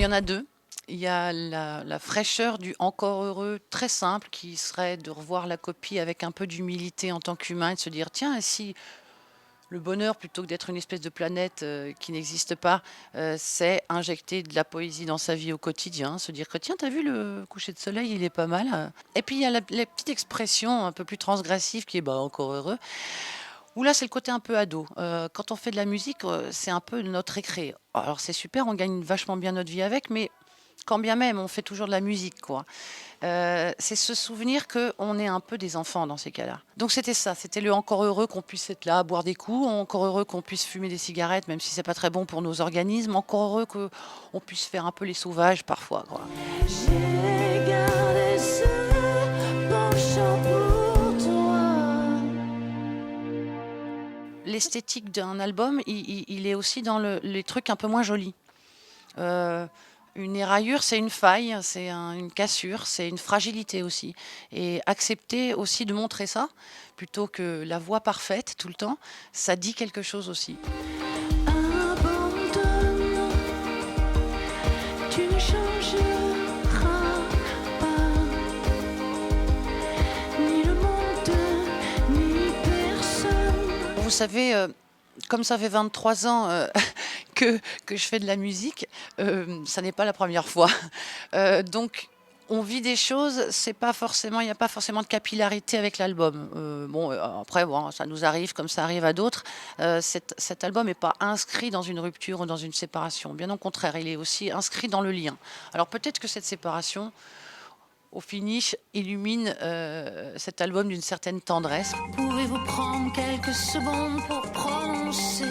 en a 2. Il y a la fraîcheur du encore heureux très simple qui serait de revoir la copie avec un peu d'humilité en tant qu'humain et de se dire: «Tiens, et si le bonheur, plutôt que d'être une espèce de planète, qui n'existe pas, c'est injecter de la poésie dans sa vie au quotidien, se dire que: "Tiens, t'as vu le coucher de soleil, il est pas mal"». Et puis il y a la petite expression un peu plus transgressive qui est: «Bah, encore heureux», où là, c'est le côté un peu ado. Quand on fait de la musique, c'est un peu notre récré. Alors c'est super, on gagne vachement bien notre vie avec, mais quand bien même, on fait toujours de la musique, quoi. C'est se souvenir qu'on est un peu des enfants dans ces cas-là. Donc c'était ça, c'était le encore heureux qu'on puisse être là, boire des coups, encore heureux qu'on puisse fumer des cigarettes, même si c'est pas très bon pour nos organismes, encore heureux qu'on puisse faire un peu les sauvages parfois, quoi. J'ai gardé ce penchant pour toi. L'esthétique d'un album, il est aussi dans les trucs un peu moins jolis. Heu, une éraillure, c'est une faille, c'est une cassure, c'est une fragilité aussi et accepter aussi de montrer ça, plutôt que la voix parfaite tout le temps, ça dit quelque chose aussi. Abandonne, tu ne changeras pas, ni le monde, ni personne. Vous savez, comme ça fait 23 ans, que je fais de la musique, ça n'est pas la première fois. Donc on vit des choses, c'est pas forcément il y a pas forcément de capillarité avec l'album. Bon, après bon, ça nous arrive comme ça arrive à d'autres. Cet album est pas inscrit dans une rupture ou dans une séparation. Bien au contraire, il est aussi inscrit dans le lien. Alors peut-être que cette séparation, au finish, illumine, cet album d'une certaine tendresse. Pouvez-vous prendre quelques secondes pour prononcer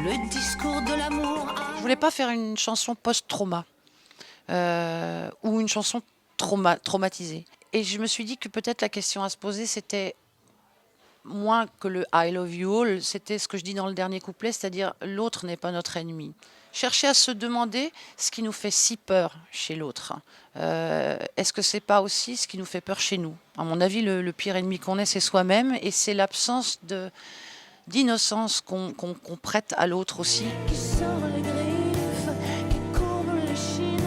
le discours de l'amour Je voulais pas faire une chanson post-trauma, ou une chanson traumatisée et je me suis dit que peut-être la question à se poser, c'était moins que le «I love you all», c'était ce que je dis dans le dernier couplet, c'est-à-dire l'autre n'est pas notre ennemi. Chercher à se demander ce qui nous fait si peur chez l'autre. Est-ce que c'est pas aussi ce qui nous fait peur chez nous? À mon avis, le pire ennemi qu'on ait, c'est soi-même et c'est l'absence d'innocence qu'on prête à l'autre aussi. qui sort les griffes, qui courbe les chines,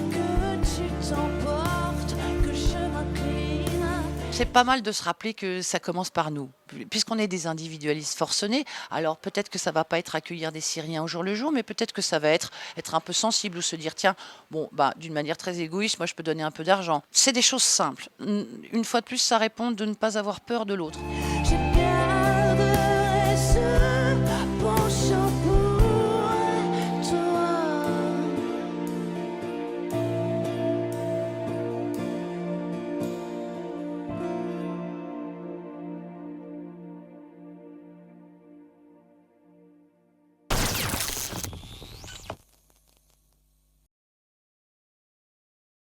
que tu t'emportes, que je m'incline. C'est pas mal de se rappeler que ça commence par nous. Puisqu'on est des individualistes forcenés, alors peut-être que ça va pas être accueillir des Syriens au jour le jour, mais peut-être que ça va être un peu sensible ou se dire: «Tiens, bon, bah, d'une manière très égoïste, moi je peux donner un peu d'argent». C'est des choses simples. Une fois de plus, ça répond de ne pas avoir peur de l'autre.